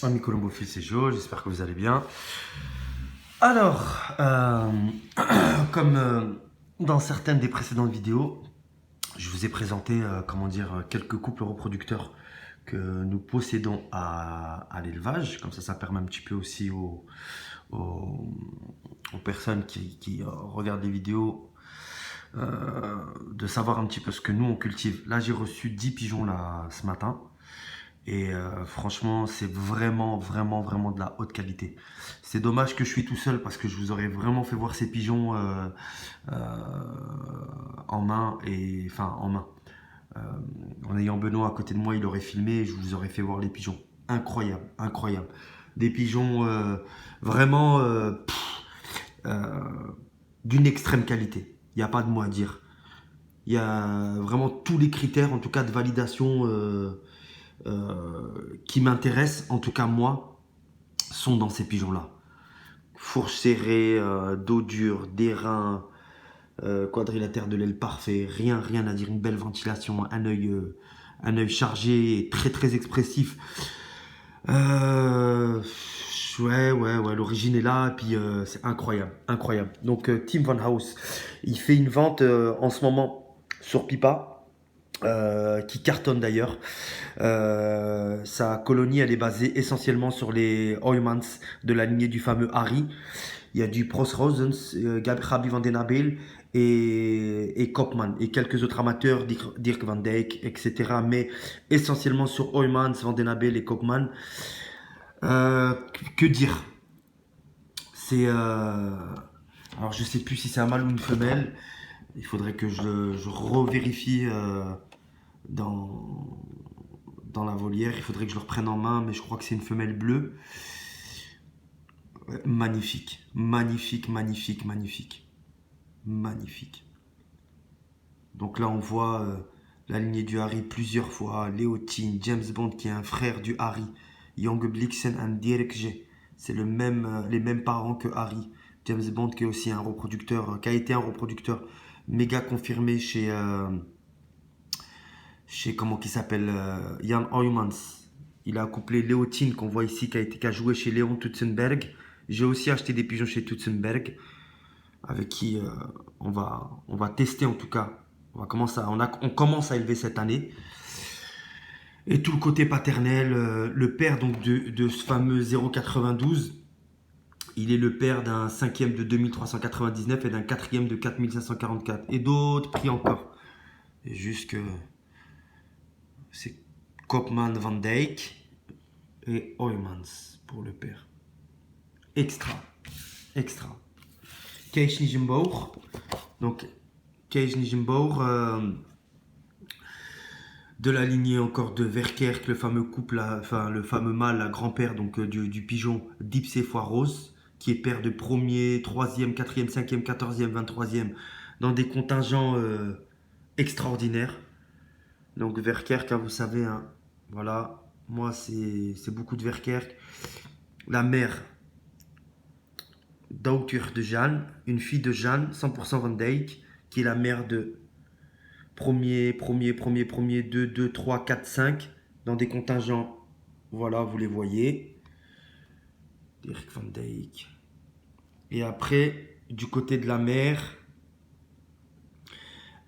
Ami Colombophile, c'est Joe, j'espère que vous allez bien. Alors, comme dans certaines des précédentes vidéos, je vous ai présenté quelques couples reproducteurs que nous possédons à l'élevage. Comme ça permet un petit peu aussi aux, aux personnes qui regardent les vidéos de savoir un petit peu ce que nous on cultive. Là, j'ai reçu 10 pigeons là, ce matin. Et franchement, c'est vraiment de la haute qualité. C'est dommage que je suis tout seul parce que je vous aurais vraiment fait voir ces pigeons en main. Euh, En ayant Benoît à côté de moi, il aurait filmé et je vous aurais fait voir les pigeons. Incroyable, incroyable. Des pigeons vraiment euh, d'une extrême qualité. Il n'y a pas de mot à dire. Il y a vraiment tous les critères, en tout cas de validation qui m'intéressent, en tout cas moi, sont dans ces pigeons-là. Fourche serrée, dos dur, des reins, quadrilatère de l'aile parfait, rien à dire, une belle ventilation, un œil chargé et très expressif. Euh, ouais, l'origine est là, et puis c'est incroyable. Donc Tim Van House, il fait une vente en ce moment sur Pipa. Qui cartonne d'ailleurs. Sa colonie, elle est basée essentiellement sur les Oymans de la lignée du fameux Harry. Il y a du Pros Rosens, Gabi van den Abel et Kopman et quelques autres amateurs, Dirk van Dijk, etc. Mais essentiellement sur Oymans, van den Abel et Kopman. Euh, que dire? C'est alors je sais plus si c'est un mâle ou une femelle. Il faudrait que je revérifie dans dans la volière. Il faudrait que je le reprenne en main, mais je crois que c'est une femelle bleue. Magnifique, magnifique. Donc là, on voit la lignée du Harry plusieurs fois. Léotine, James Bond qui est un frère du Harry. Young Blixen and Dirk G. C'est les mêmes parents que Harry. James Bond qui est aussi un reproducteur, qui a été un reproducteur méga confirmé chez comment qui s'appelle Jan Oymans. Il a accouplé Léotine qu'on voit ici qui a joué chez Léon Tutzenberg. J'ai aussi acheté des pigeons chez Tutzenberg avec qui on va tester en tout cas. On commence à élever cette année. Et tout le côté paternel, le père donc de ce fameux 0,92, il est le père d'un cinquième de 2399 et d'un quatrième de 4544. Et d'autres prix encore. Et juste que c'est Kopman Van Dijk et Oymans pour le père. Extra. Kees Nijenboer. Donc, Kees Nijenboer, de la lignée encore de Verkerk, le fameux couple, le fameux mâle, grand-père donc du pigeon Dipsephoros, qui est père de premier, troisième, quatrième, cinquième, quatorzième, 23e, dans des contingents extraordinaires. Donc Verkerk, hein, vous savez, hein, voilà, moi c'est beaucoup de Verkerk. La mère, Dautur de Jeanne, une fille de Jeanne, 100% Van Dijk, qui est la mère de premier, 2, 3, 4, 5, dans des contingents, voilà, vous les voyez. Dirk Van Dijk. Et après, du côté de la mère,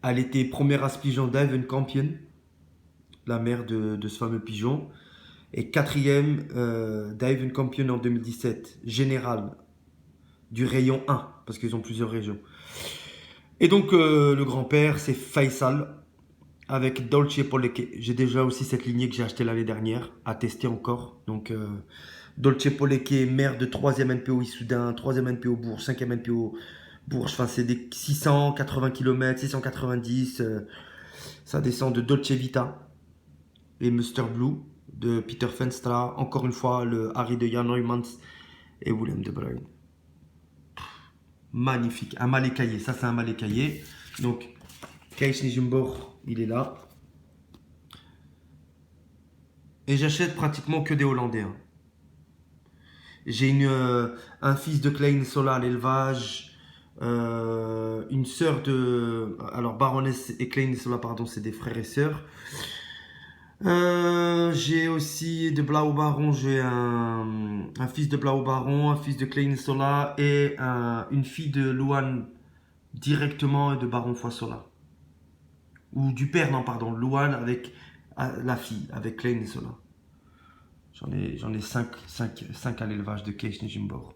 elle était première aspigeon d'Ivan Campion, la mère de ce fameux pigeon. Et quatrième d'Ivan Campion en 2017, général du rayon 1, parce qu'ils ont plusieurs régions. Et donc le grand-père, c'est Faisal, avec Dolce Poleke. J'ai déjà aussi cette lignée que j'ai achetée l'année dernière, à tester encore. Donc Dolce Poleke, mère de 3e NPO Issoudun, 3e NPO Bourges, 5e NPO Bourges. Enfin, c'est des 680 km, 690. Ça descend de Dolce Vita et Muster Blue de Peter Fenstra. Encore une fois, le Harry de Jan Oymans et Willem de Bruyne. Magnifique. Un mâle écaillé. Ça, c'est un mâle écaillé. Donc, Kees Nijenboer, il est là. Et j'achète pratiquement que des Hollandais. Hein. J'ai un fils de Klein Sola à l'élevage. Une sœur de... Alors, Baroness et Klein Sola, pardon, c'est des frères et sœurs. J'ai aussi de Blau Baron, j'ai un fils de Blau Baron, un fils de Klein Sola et une fille de Luan directement et de Baron Foissola. Ou du père, non, pardon, Luan avec la fille, avec Klein Sola. J'en ai 5 à l'élevage de Kees Jimbor.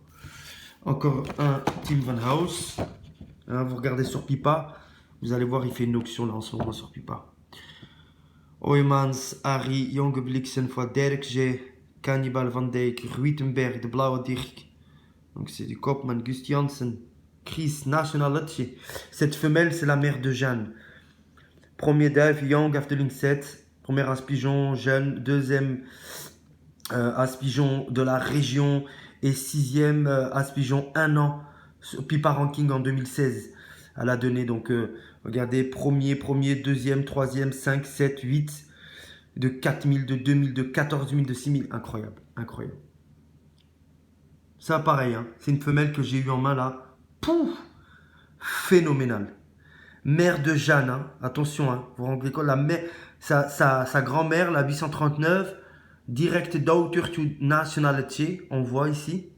Encore un Tim Van House. Hein, vous regardez sur Pipa, vous allez voir, il fait une auction là en ce moment sur Pipa. Oymans, Harry, Jonge Blixen, fois Dirk G, Cannibal Van Dijk, Ruitenberg, de Blauwe Dirk. Donc c'est du Kopman, Gust Janssen, Chris, Nationality. Cette femelle, c'est la mère de Jeanne. Premier Dave, Young, Afterling 7. Premier Aspigeon, jeune. Deuxième Aspigeon de la région. Et sixième Aspigeon 1 an. Pipa Ranking en 2016. Elle a donné donc, regardez, premier, deuxième, troisième, 5, 7, 8. De 4000, de 2000, de 14 000, de 6000. Incroyable, incroyable. Ça pareil, hein. C'est une femelle que j'ai eue en main là. Pouf, phénoménal. Mère de Jeanne, hein. Attention, hein. Vous vous rendez compte, la mère, sa grand-mère, la 839, direct daughter to nationality, on voit ici,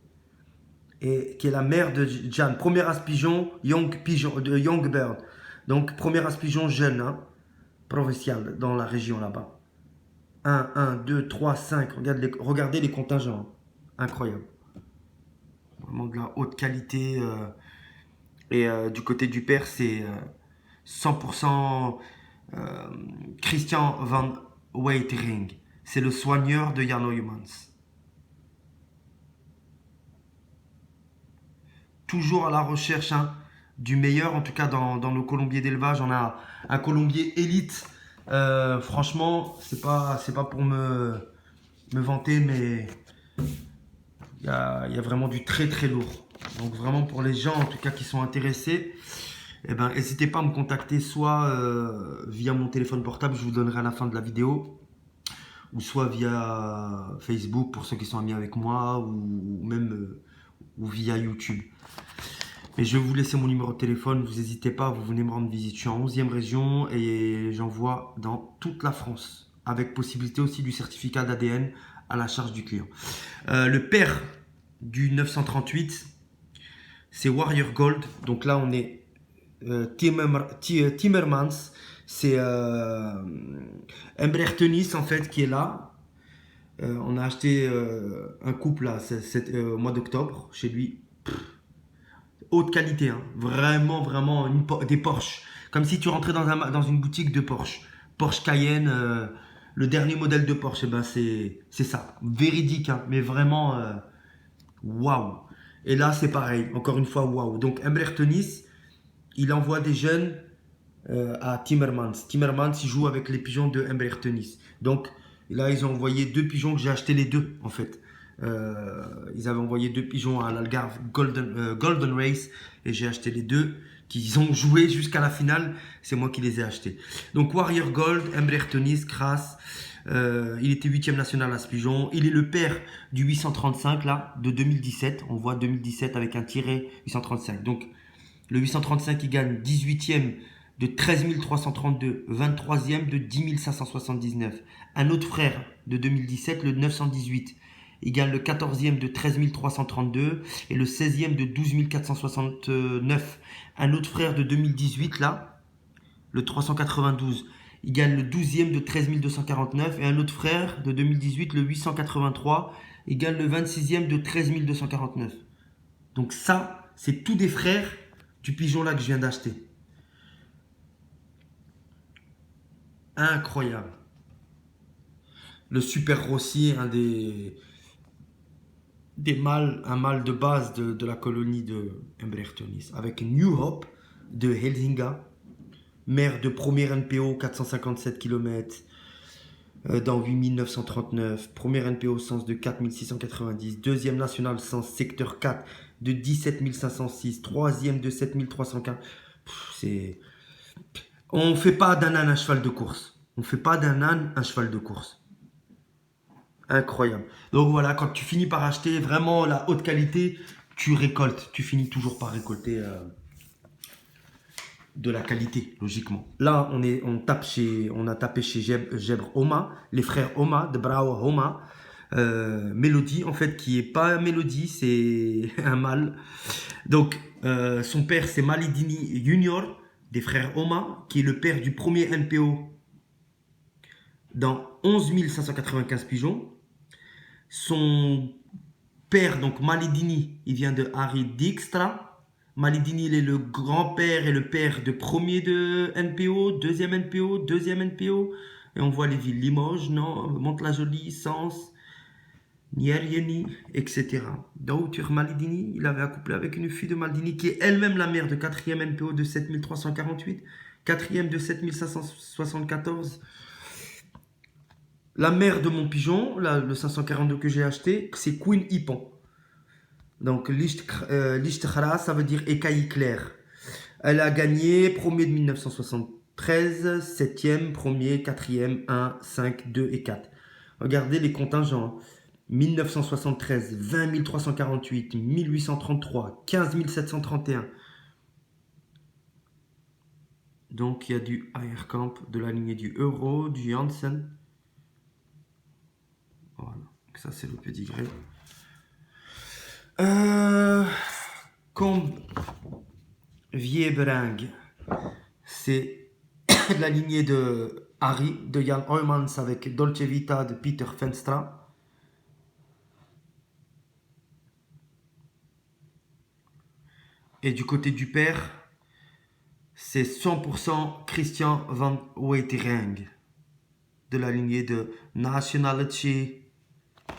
et qui est la mère de Jeanne. Premier aspigeon, young bird. Donc, premier aspigeon jeune, hein, provincial, dans la région là-bas. 1, 2, 3, 5. Regardez les contingents. Hein. Incroyable. Vraiment de la haute qualité. Et du côté du père, c'est 100% Christian Van Weitering. C'est le soigneur de Jan Oymans. Toujours à la recherche, hein, du meilleur. En tout cas, dans nos colombiers d'élevage, on a un colombier élite. Franchement, c'est pas pour me vanter, mais il y a vraiment du très très lourd. Donc vraiment pour les gens en tout cas qui sont intéressés, eh ben, n'hésitez pas à me contacter soit via mon téléphone portable, je vous donnerai à la fin de la vidéo, ou soit via Facebook pour ceux qui sont amis avec moi, ou même ou via YouTube. Et je vais vous laisser mon numéro de téléphone, vous n'hésitez pas, vous venez me rendre visite. Je suis en 11e région et j'envoie dans toute la France, avec possibilité aussi du certificat d'ADN à la charge du client. Le père du 938, c'est Warrior Gold. Donc là, on est Timmermans. C'est Embrechtenies en fait qui est là. On a acheté un couple là, au mois d'octobre chez lui. Haute qualité, hein. Vraiment, vraiment des Porsche. Comme si tu rentrais dans une boutique de Porsche. Porsche Cayenne, le dernier modèle de Porsche, eh ben c'est ça. Véridique, hein, mais vraiment waouh. Et là, c'est pareil, encore une fois, waouh. Donc, Embrechtenies, il envoie des jeunes à Timmermans. Timmermans, il joue avec les pigeons de Embrechtenies. Donc, là, ils ont envoyé 2 pigeons que j'ai acheté les 2, en fait. Ils avaient envoyé 2 pigeons à l'Algarve Golden Race et j'ai acheté les 2 qui ont joué jusqu'à la finale. C'est moi qui les ai achetés. Donc, Warrior Gold, Embrechtenies, Crass. Il était 8e national à ce pigeon. Il est le père du 835 là, de 2017. On voit 2017 avec un tiret 835. Donc le 835 il gagne 18e de 13 332, 23e de 10 579. Un autre frère de 2017, le 918, il gagne le 14e de 13 332 et le 16e de 12 469. Un autre frère de 2018 là, le 392. Il gagne le 12e de 13 249 et un autre frère de 2018, le 883, il gagne le 26e de 13 249. Donc ça, c'est tous des frères du pigeon là que je viens d'acheter. Incroyable. Le Super Rossi, un mâle de base de la colonie de Embrechtenies, avec New Hope de Helsinga. Mère de premier NPO 457 km dans 8939. Premier NPO sens de 4690. Deuxième national sens secteur 4 de 17 506. Troisième de 7315. On ne fait pas d'un âne un cheval de course. On ne fait pas d'un âne un cheval de course. Incroyable. Donc voilà, quand tu finis par acheter vraiment la haute qualité, tu récoltes. Tu finis toujours par récolter de la qualité, logiquement. Là, on a tapé chez Gebre Oma, les frères Oma, de Brauer Oma. Mélodie, en fait, qui est pas un Mélodie, c'est un mâle. Donc, son père, c'est Malidini Junior, des frères Oma, qui est le père du premier NPO dans 11 595 pigeons. Son père, donc Malidini, il vient de Harry Dijkstra. Malidini, il est le grand-père et le père de premier de NPO, deuxième NPO, deuxième NPO. Et on voit les villes Limoges, Mantes-la-Jolie, Sens, Nierieni, etc. Dautur Malidini, il avait accouplé avec une fille de Malidini qui est elle-même la mère de 4e NPO de 7348, 4e de 7574. La mère de mon pigeon, le 542 que j'ai acheté, c'est Queen Ipan. Donc, Lichtkara, ça veut dire écaille claire. Elle a gagné premier de 1973, 7e, premier, 4e, 1, 5, 2 et 4. Regardez les contingents. 1973, 20 348, 1833, 15 731. Donc, il y a du Aircamp, de la lignée du Euro, du Janssen. Voilà, ça c'est le pédigré. Combe Vieberang, c'est de la lignée de Harry, de Jan Oymans avec Dolce Vita de Peter Fenstra. Et du côté du père, c'est 100% Christian van Weitering, de la lignée de Nationality.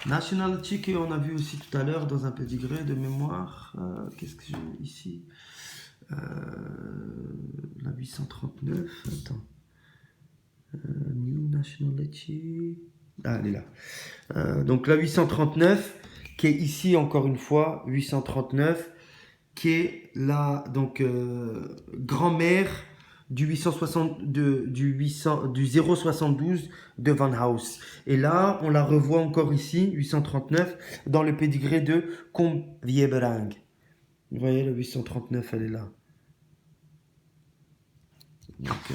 Nationality qu'on a vu aussi tout à l'heure dans un pédigré de mémoire. Qu'est-ce que j'ai ici, la 839. Attends. New Nationality. Ah, elle est là. Donc la 839, qui est ici encore une fois, 839, qui est la grand-mère du 072 de Van House. Et là, on la revoit encore ici, 839, dans le pédigré de Combe Vieberang. Vous voyez, le 839, elle est là. Donc,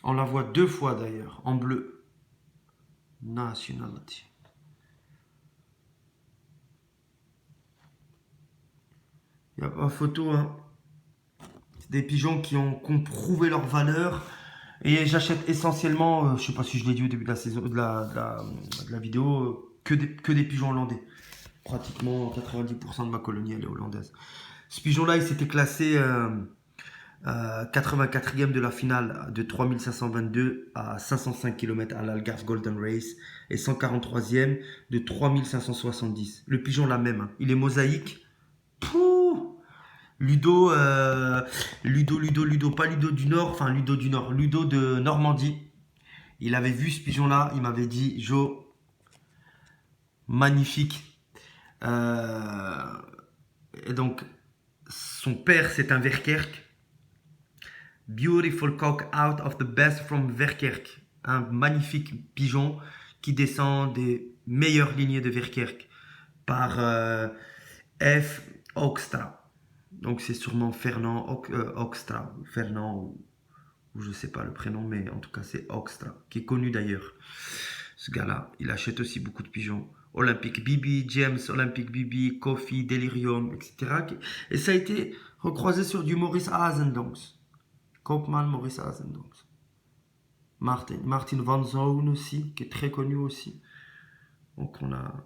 on la voit 2 fois d'ailleurs, en bleu. Nationality. Il n'y a pas photo, hein. C'est des pigeons qui ont prouvé leur valeur. Et j'achète essentiellement, je sais pas si je l'ai dit au début de la saison, de la vidéo, que des pigeons hollandais. Pratiquement 90% de ma colonie, elle est hollandaise. Ce pigeon-là, il s'était classé 84e de la finale de 3522 à 505 km à l'Algarve Golden Race et 143e de 3570. Le pigeon, la même, hein. Il est mosaïque. Pouh, Ludo, pas Ludo du Nord, enfin Ludo du Nord, Ludo de Normandie. Il avait vu ce pigeon-là, il m'avait dit, Jo, magnifique. Et donc, son père, c'est un Verkerk. Beautiful cock out of the best from Verkerk. Un magnifique pigeon qui descend des meilleures lignées de Verkerk par F. Okstra. Donc c'est sûrement Fernand Okstra, Fernand ou je sais pas le prénom, mais en tout cas c'est Okstra, qui est connu d'ailleurs. Ce gars-là, il achète aussi beaucoup de pigeons. Olympic Bibi, James, Olympic Bibi, Coffee, Delirium, etc. Et ça a été recroisé sur du Maurice Hazendonks. Koopman, Maurice Hazendonks. Martin Van Zoon aussi, qui est très connu aussi. Donc on a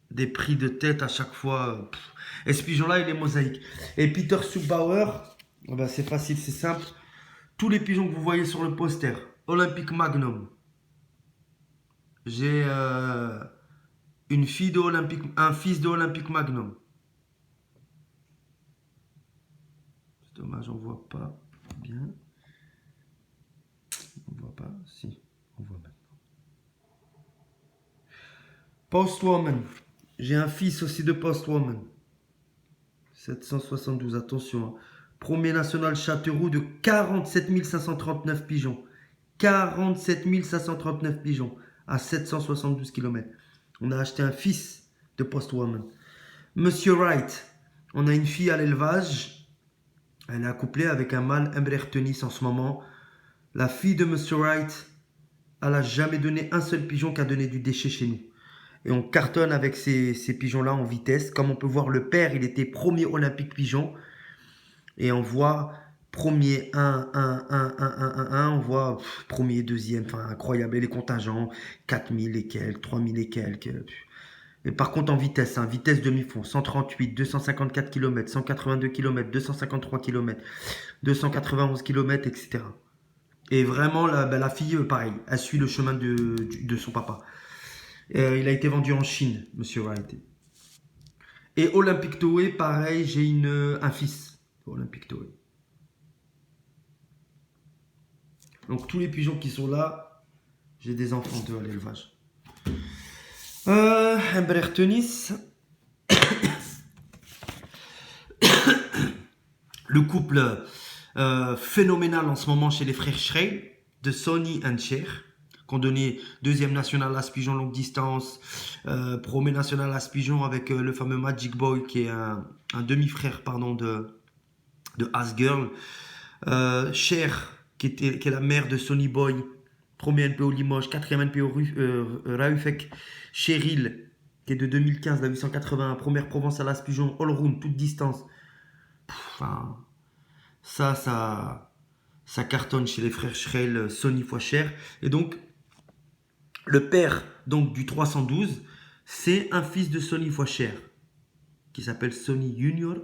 des prix de tête à chaque fois. Et ce pigeon-là, il est mosaïque. Et Peter Subbauer, ben c'est facile, c'est simple. Tous les pigeons que vous voyez sur le poster, Olympic Magnum. J'ai une fille de Olympic, un fils de Olympic Magnum. C'est dommage, on voit pas bien. On voit pas, si, on voit maintenant. Postwoman. J'ai un fils aussi de Postwoman. 772, attention. Hein. Premier national Châteauroux de 47 539 pigeons. 47 539 pigeons à 772 km. On a acheté un fils de Postwoman. Monsieur Wright, on a une fille à l'élevage. Elle est accouplée avec un mâle Embrechthonis en ce moment. La fille de Monsieur Wright, elle n'a jamais donné un seul pigeon qui a donné du déchet chez nous. Et on cartonne avec ces pigeons-là en vitesse. Comme on peut voir, le père, il était premier olympique pigeon. Et on voit premier, 1, on voit premier, deuxième, enfin incroyable. Et les contingents, 4000 et quelques, 3000 et quelques. Et par contre en vitesse, vitesse demi-fond, 138, 254 km, 182 km, 253 km, 291 km, etc. Et vraiment, la fille, pareil, elle suit le chemin de son papa. Il a été vendu en Chine, Monsieur Wright. Et Olympique Toé, pareil, j'ai un fils. Olympique Toé. Donc tous les pigeons qui sont là, j'ai des enfants à l'élevage. Embrechthonis. Le couple phénoménal en ce moment chez les frères Schreil, de Sonny and Cher, qui ont donné deuxième national As Pigeon longue distance, premier national As Pigeon avec le fameux Magic Boy qui est un demi-frère de As Girl. Cher, qui est la mère de Sonny Boy, premier NPO Limoges, quatrième NPO Raufek. Cheryl, qui est de 2015, la 881, première provençale As Pigeon, all round, toute distance. Enfin, ça cartonne chez les frères Schreil, Sonny fois Cher. Et donc, le père donc, du 312, c'est un fils de Sonny fois Cher, qui s'appelle Sonny Junior,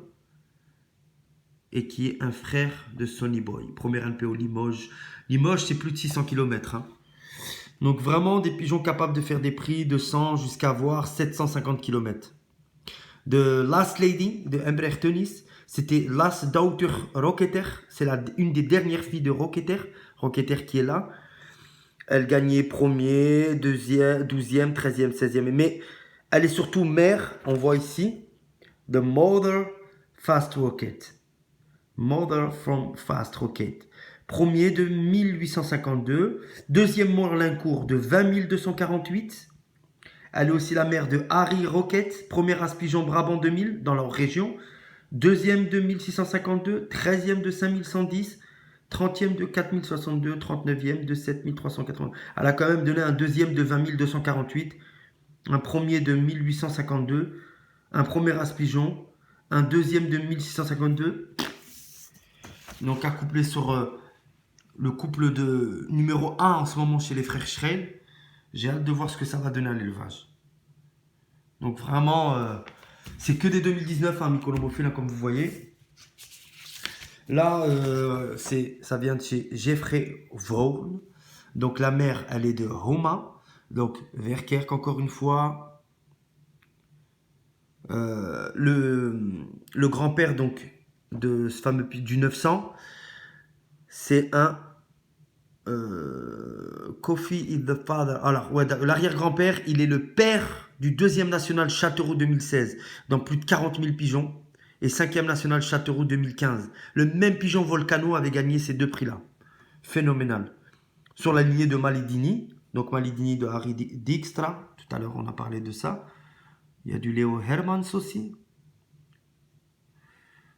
et qui est un frère de Sonny Boy. Premier NPO Limoges. Limoges, c'est plus de 600 km. Hein. Donc vraiment des pigeons capables de faire des prix de 100 jusqu'à voir 750 km. De Last Lady, de Embrechthonis, c'était Last Daughter Rocketer. C'est une des dernières filles de Rocketer. Rocketer qui est là. Elle gagnait premier, deuxième, 12e, 13e, 16e. Mais elle est surtout mère, on voit ici, The Mother Fast Rocket. Mother from Fast Rocket. Premier de 1852. Deuxième Morlincourt de 20 248. Elle est aussi la mère de Harry Rocket. Premier As Pigeon Brabant 2000 dans leur région. Deuxième de 1652. 13e de 5110. 30e de 4062. 39e de 7380. Elle a quand même donné un deuxième de 20 248. Un premier de 1852. Un premier As Pigeon. Un deuxième de 1652. Donc accouplé sur le couple de numéro 1 en ce moment chez les frères Schreil. J'ai hâte de voir ce que ça va donner à l'élevage. Donc vraiment, c'est que des 2019, hein, Mycolomophile, hein, comme vous voyez. Là, ça vient de chez Jeffrey Vaughan. Donc la mère, elle est de Roma. Donc Verkerk, encore une fois. Le grand-père donc de ce fameux du 900, c'est un Kofi is the father. Alors, ouais, l'arrière-grand-père, il est le père du deuxième national Châteauroux 2016, dans plus de 40 000 pigeons, et cinquième national Châteauroux 2015. Le même pigeon Volcano avait gagné ces deux prix-là. Phénoménal. Sur la lignée de Malidini, donc Malidini de Harry Dijkstra, tout à l'heure on a parlé de ça. Il y a du Leo Hermans aussi.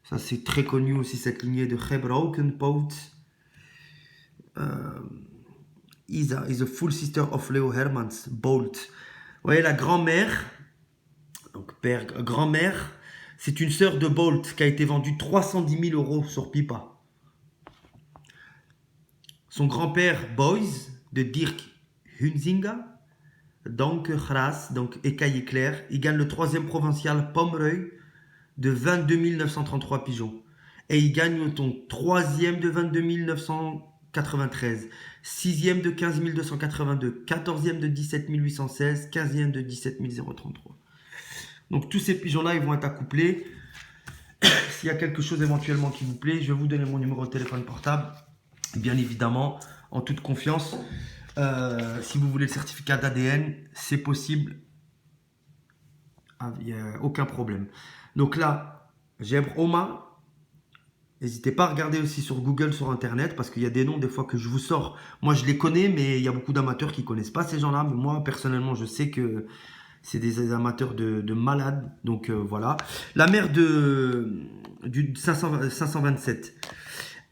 Ça c'est très connu aussi, cette lignée de Gebrokenpoot. Isa is a full sister of Leo Hermans, Bolt. Vous voyez la grand-mère, donc père, grand-mère, c'est une sœur de Bolt qui a été vendue 310 000 € sur Pipa. Son grand-père Boys de Dirk Hunzinga, donc Gras, donc écaillé clair, il gagne le 3e provincial Pomereuil de 22 933 pigeons. Et il gagne ton 3e de 22 993, 6e de 15 282, 14e de 17 816, 15e de 17 033. Donc tous ces pigeons-là, ils vont être accouplés. S'il y a quelque chose éventuellement qui vous plaît, je vais vous donner mon numéro de téléphone portable. Bien évidemment, en toute confiance. Si vous voulez le certificat d'ADN, c'est possible. Il n'y a aucun problème. Donc là, Gebre Oma. N'hésitez pas à regarder aussi sur Google, sur Internet, parce qu'il y a des noms des fois que je vous sors. Moi, je les connais, mais il y a beaucoup d'amateurs qui ne connaissent pas ces gens-là. Mais moi, personnellement, je sais que C'est des amateurs de malades. Donc voilà. La mère du 527,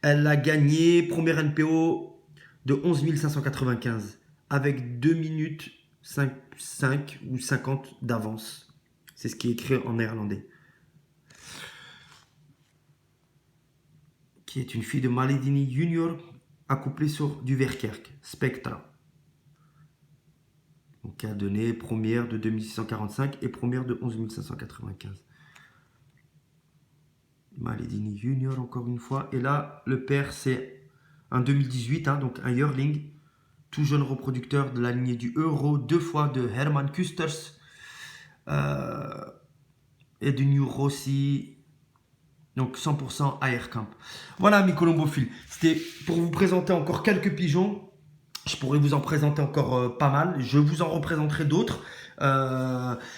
elle a gagné première NPO de 11 595 avec 2 minutes 5 ou 50 d'avance. C'est ce qui est écrit en néerlandais. Qui est une fille de Maledini Junior accouplée sur du Verkerk, Spectra. Donc, qui a donné première de 2645 et première de 11 595. Maledini Junior, encore une fois. Et là, le père, c'est un 2018, hein, donc un yearling, tout jeune reproducteur de la lignée du Euro, 2 fois de Herman Kusters et du New Rossi. Donc 100% Aircamp. Voilà mes colombophiles. C'était pour vous présenter encore quelques pigeons. Je pourrais vous en présenter encore pas mal. Je vous en représenterai d'autres.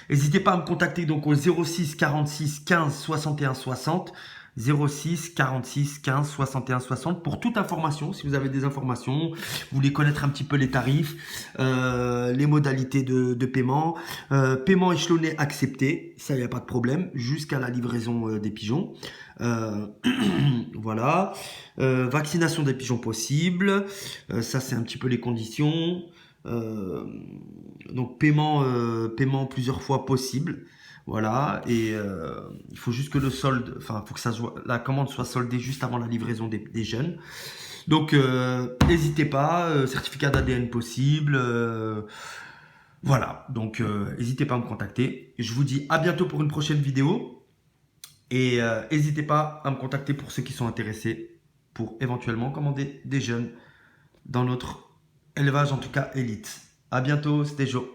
N'hésitez pas à me contacter donc au 06 46 15 61 60. 06 46 15 61 60 pour toute information. Si vous avez des informations, vous voulez connaître un petit peu les tarifs, les modalités de paiement, paiement échelonné accepté, ça il n'y a pas de problème, jusqu'à la livraison des pigeons. Voilà. Vaccination des pigeons possible, ça c'est un petit peu les conditions. Donc paiement plusieurs fois possible. Voilà, et il faut juste que le solde, enfin, il faut que la commande soit soldée juste avant la livraison des jeunes. Donc, n'hésitez pas, certificat d'ADN possible. Voilà, donc n'hésitez pas à me contacter. Je vous dis à bientôt pour une prochaine vidéo. Et n'hésitez pas à me contacter pour ceux qui sont intéressés pour éventuellement commander des jeunes dans notre élevage, en tout cas élite. À bientôt, c'était Joe.